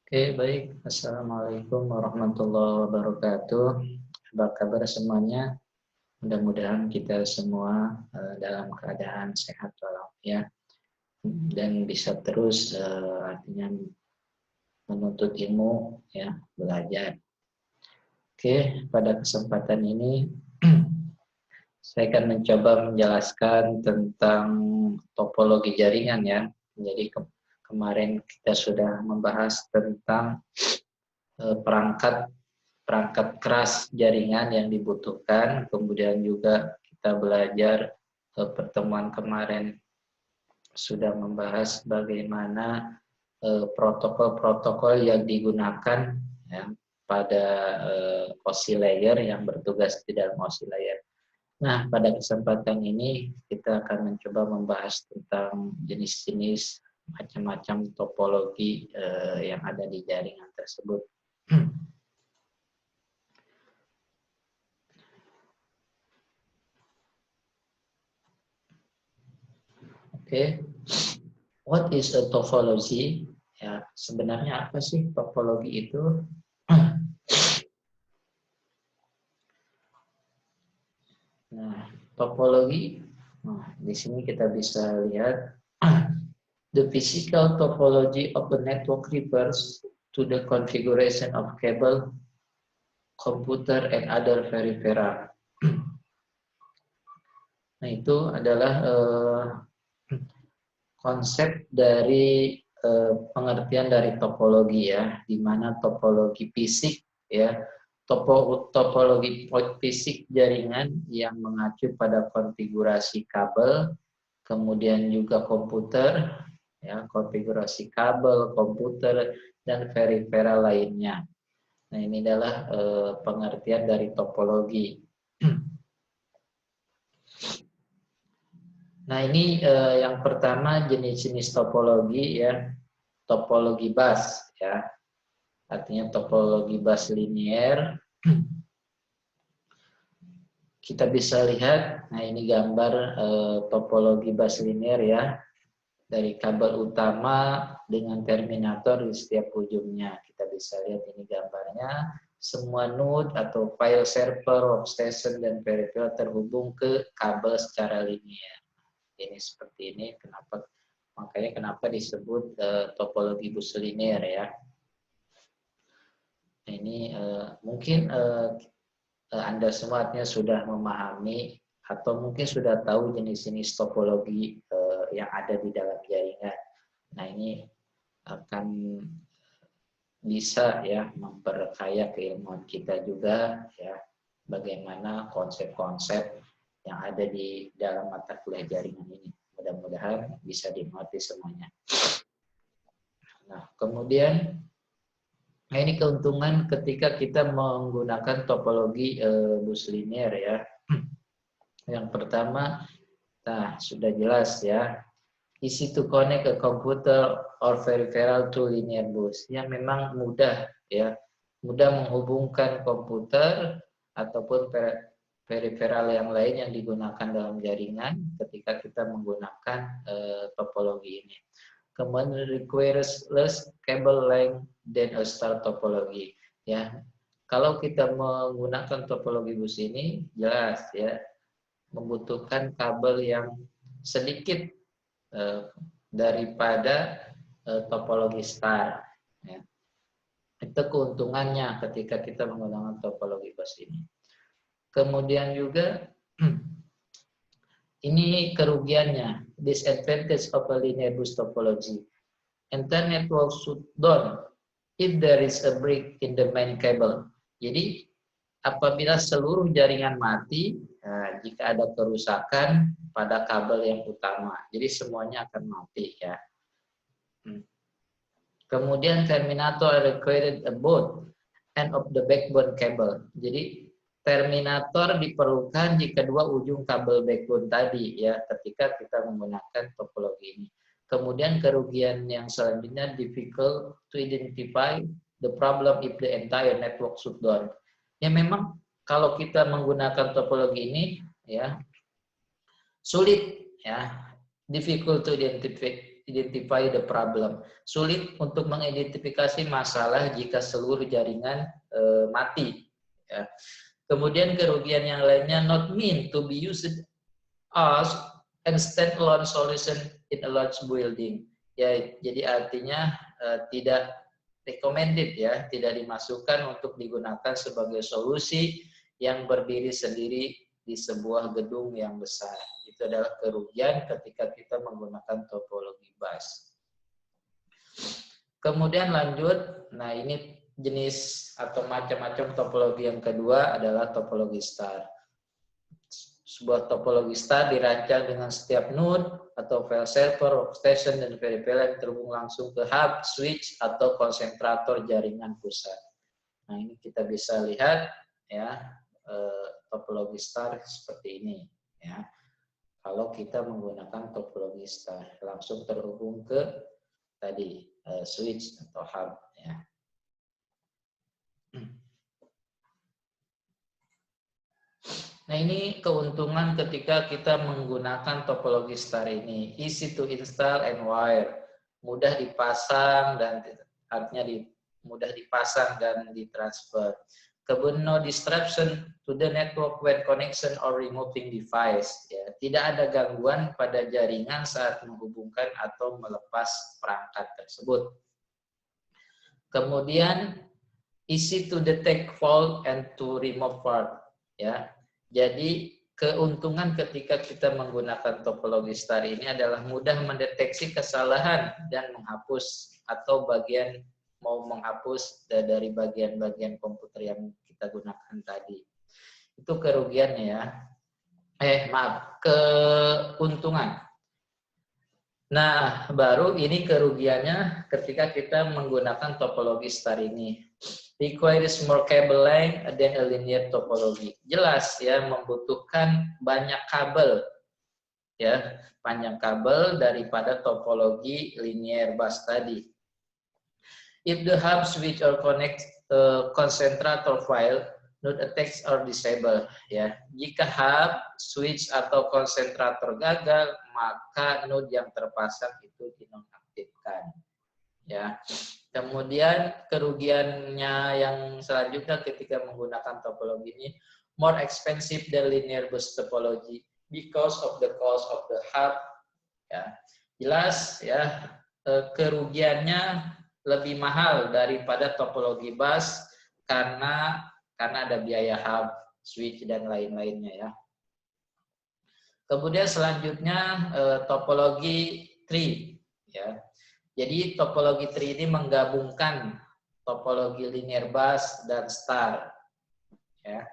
Oke, baik. Assalamualaikum warahmatullahi wabarakatuh. Apa kabar semuanya? Mudah-mudahan kita semua dalam keadaan sehat walafiat dan bisa terus artinya menuntut ilmu, ya, belajar. Oke, pada kesempatan ini saya akan mencoba menjelaskan tentang topologi jaringan, ya. Jadi kemarin kita sudah membahas tentang perangkat perangkat keras jaringan yang dibutuhkan. Kemudian juga kita belajar pertemuan kemarin sudah membahas bagaimana protokol-protokol yang digunakan, ya, pada OSI layer yang bertugas di dalam OSI layer. Nah, pada kesempatan ini kita akan mencoba membahas tentang jenis-jenis macam-macam topologi yang ada di jaringan tersebut. Oke, what is a topology? Ya, sebenarnya apa sih topologi itu? Nah, topologi, di sini kita bisa lihat the physical topology of the network refers to the configuration of cable, computer, and other peripheral. Nah, itu adalah konsep dari pengertian dari topologi, ya, di mana topologi fisik, ya, topologi fisik jaringan yang mengacu pada konfigurasi kabel, kemudian juga komputer, ya, konfigurasi kabel, komputer, dan peripheral lainnya. Nah, ini adalah pengertian dari topologi. Nah, ini yang pertama jenis-jenis topologi, ya, topologi bus, ya, artinya topologi bus linier. Kita bisa lihat, nah ini gambar topologi bus linier, ya, dari kabel utama dengan terminator di setiap ujungnya. Kita bisa lihat ini gambarnya, semua node atau file server, workstation, dan peripheral terhubung ke kabel secara linier. Ini seperti ini, makanya kenapa disebut topologi bus linier, ya. Ini mungkin Anda semua sudah memahami atau mungkin sudah tahu jenis-jenis topologi yang ada di dalam jaringan. Nah, ini akan bisa, ya, memperkaya keilmuan kita juga, ya, bagaimana konsep-konsep yang ada di dalam mata kuliah jaringan ini. Mudah-mudahan bisa dimengerti semuanya. Nah, kemudian, nah ini keuntungan ketika kita menggunakan topologi bus linier, ya. Yang pertama, nah sudah jelas, ya, easy to connect a computer or peripheral to linear bus. Yang memang mudah, ya, mudah menghubungkan komputer ataupun peripheral yang lain yang digunakan dalam jaringan ketika kita menggunakan topologi ini. Kemudian requires less cable length than a star topology, ya. Kalau kita menggunakan topologi bus ini, jelas, ya, membutuhkan kabel yang sedikit daripada topologi star, ya. Itu keuntungannya ketika kita menggunakan topologi bus ini. Kemudian juga ini kerugiannya, disadvantage of a linear bus topology. Entire network should down if there is a break in the main cable. Jadi apabila seluruh jaringan mati, jika ada kerusakan pada kabel yang utama, jadi semuanya akan mati, ya. Kemudian terminator required a both end of the backbone cable. Jadi terminator diperlukan di kedua ujung kabel backbone tadi, ya, ketika kita menggunakan topologi ini. Kemudian kerugian yang selanjutnya, difficult to identify the problem if the entire network shut down. Ya, memang kalau kita menggunakan topologi ini, ya, sulit, ya, difficult to identify the problem. Sulit untuk mengidentifikasi masalah jika seluruh jaringan mati. Ya. Kemudian kerugian yang lainnya, not meant to be used as a standalone solution in a large building. Ya, jadi artinya tidak recommended ya, tidak dimasukkan untuk digunakan sebagai solusi yang berdiri sendiri di sebuah gedung yang besar. Itu adalah kerugian ketika kita menggunakan topologi bus. Kemudian lanjut, nah ini jenis atau macam-macam topologi yang kedua adalah topologi star. Sebuah topologi star dirancang dengan setiap node atau file server, workstation, dan peripheral yang terhubung langsung ke hub, switch, atau konsentrator jaringan pusat. Nah ini kita bisa lihat ya topologi star seperti ini ya. Kalau kita menggunakan topologi star langsung terhubung ke tadi switch atau hub ya. Nah ini keuntungan ketika kita menggunakan topologi star ini, easy to install and wire, mudah dipasang dan artinya mudah dipasang dan ditransfer. Kemudian no disruption to the network when connection or removing device. Ya, tidak ada gangguan pada jaringan saat menghubungkan atau melepas perangkat tersebut. Kemudian easy to detect fault and to remove fault. Ya, jadi keuntungan ketika kita menggunakan topologi star ini adalah mudah mendeteksi kesalahan dan menghapus atau mau menghapus dari bagian-bagian komputer yang kita gunakan tadi. Itu kerugiannya ya. Keuntungan. Nah, baru ini kerugiannya ketika kita menggunakan topologi star ini. Requires more cable length than a linear topology. Jelas ya, membutuhkan banyak kabel ya, panjang kabel daripada topologi linear bus tadi. If the hub, switch, or connect concentrator file not attached or disabled ya. Jika hub, switch, atau konsentrator gagal, maka node yang terpasang itu dinonaktifkan ya. Kemudian kerugiannya yang selanjutnya ketika menggunakan topologi ini, more expensive than linear bus topology because of the cost of the hub. Ya, jelas ya, kerugiannya lebih mahal daripada topologi bus karena ada biaya hub, switch, dan lain-lainnya ya. Kemudian selanjutnya topologi tree ya. Jadi topologi tree ini menggabungkan topologi linear bus dan star. Ya.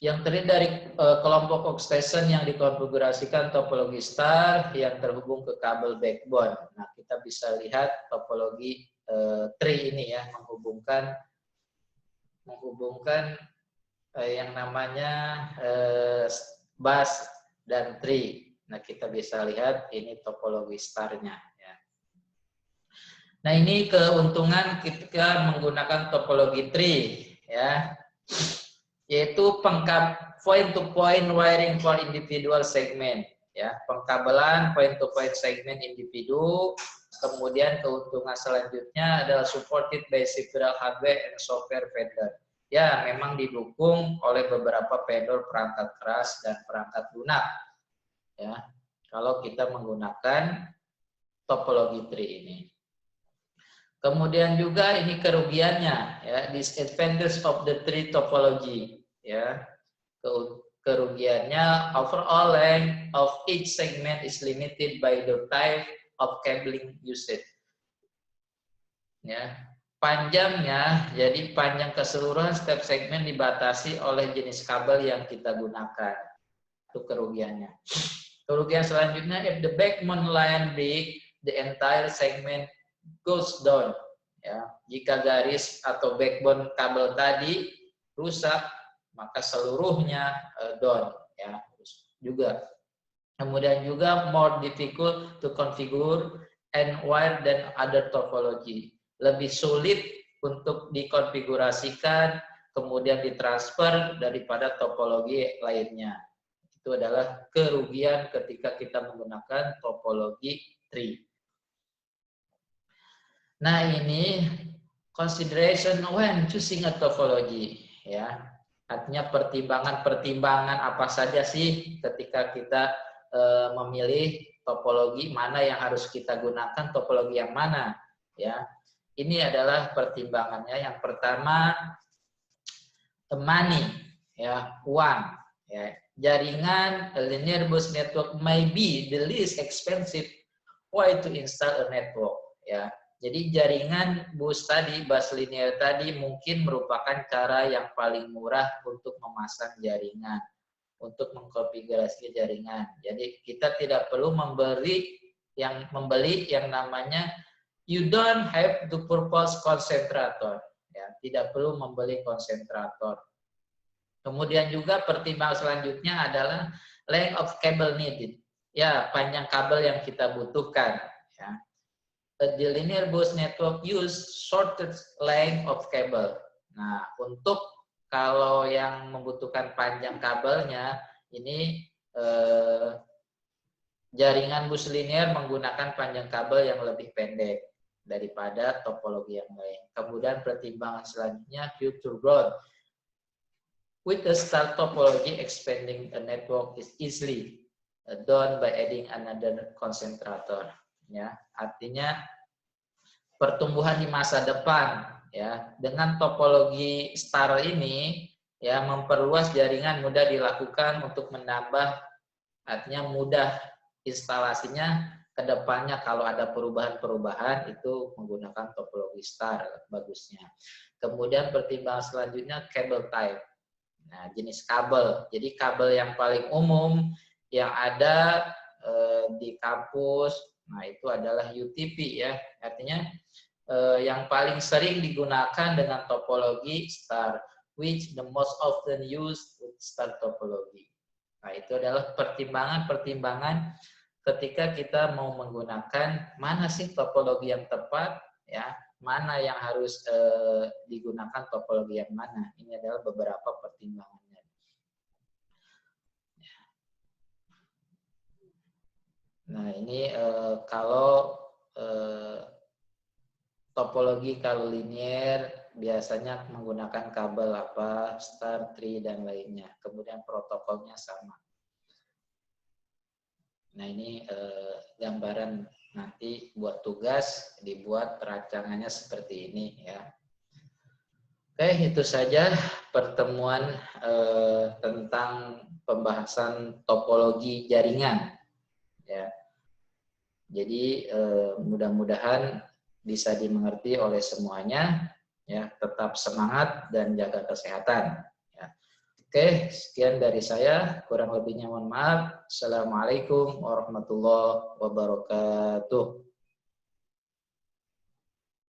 Yang terdiri dari kelompok workstation yang dikonfigurasikan topologi star yang terhubung ke kabel backbone. Nah, kita bisa lihat topologi tree ini ya, menghubungkan yang namanya bus dan tree. Nah, kita bisa lihat ini topologi star-nya. Ya. Nah, ini keuntungan ketika menggunakan topologi tree, ya, yaitu point-to-point wiring for individual segment, ya, pengkabelan point-to-point segment individu. Kemudian keuntungan selanjutnya adalah supported by several hardware and software vendor. Ya, memang didukung oleh beberapa vendor perangkat keras dan perangkat lunak. Ya, kalau kita menggunakan topologi tree ini. Kemudian juga ini kerugiannya, ya, disadvantage of the tree topology, ya. Kerugiannya, overall length of each segment is limited by the type of cabling usage. Ya, panjangnya, jadi panjang keseluruhan setiap segmen dibatasi oleh jenis kabel yang kita gunakan. Itu kerugiannya. Kerugian selanjutnya, if the backbone line break, the entire segment goes down. Ya, jika garis atau backbone kabel tadi rusak, maka seluruhnya down. Ya, juga. Kemudian juga more difficult to configure and wire than other topology. Lebih sulit untuk dikonfigurasikan, kemudian ditransfer daripada topologi lainnya. Itu itu adalah kerugian ketika kita menggunakan topologi tree. Nah, ini consideration when choosing a topology, ya. Artinya pertimbangan-pertimbangan apa saja sih ketika kita memilih topologi mana yang harus kita gunakan, topologi yang mana, ya. Ini adalah pertimbangannya. Yang pertama, money, ya, uang, ya. Jaringan linear bus network may be the least expensive way to install a network, ya. Jadi jaringan bus tadi, bus linear tadi mungkin merupakan cara yang paling murah untuk memasang jaringan, untuk mengkonfigurasi jaringan. Jadi kita tidak perlu membeli yang namanya you don't have to purchase konsentrator, ya, tidak perlu membeli konsentrator. Kemudian juga pertimbangan selanjutnya adalah length of cable needed, ya, panjang kabel yang kita butuhkan, ya. The linear bus network use shortest length of cable. Nah, untuk kalau yang membutuhkan panjang kabelnya, ini jaringan bus linear menggunakan panjang kabel yang lebih pendek daripada topologi yang lain. Kemudian pertimbangan selanjutnya future growth. With the star topology, expanding a network is easily done by adding another concentrator. Ya, artinya pertumbuhan di masa depan, ya, dengan topologi star ini, ya, memperluas jaringan mudah dilakukan untuk menambah, artinya mudah instalasinya ke depannya kalau ada perubahan-perubahan itu menggunakan topologi star bagusnya. Kemudian pertimbangan selanjutnya cable type. Nah, jenis kabel. Jadi kabel yang paling umum yang ada di kampus, nah itu adalah UTP, ya. Artinya yang paling sering digunakan dengan topologi star, which the most often used with star topology. Nah, itu adalah pertimbangan-pertimbangan ketika kita mau menggunakan mana sih topologi yang tepat, ya, mana yang harus digunakan topologi yang mana. Ini adalah beberapa pertimbangannya. Nah, ini kalau topologi kalau linear biasanya menggunakan kabel apa, star, tree, dan lainnya. Kemudian protokolnya sama. Nah, ini gambaran nanti buat tugas, dibuat perancangannya seperti ini, ya. Oke, itu saja pertemuan tentang pembahasan topologi jaringan, ya. Jadi mudah-mudahan bisa dimengerti oleh semuanya, ya. Tetap semangat dan jaga kesehatan, ya. Oke, sekian dari saya, kurang lebihnya mohon maaf. Assalamualaikum warahmatullahi wabarakatuh.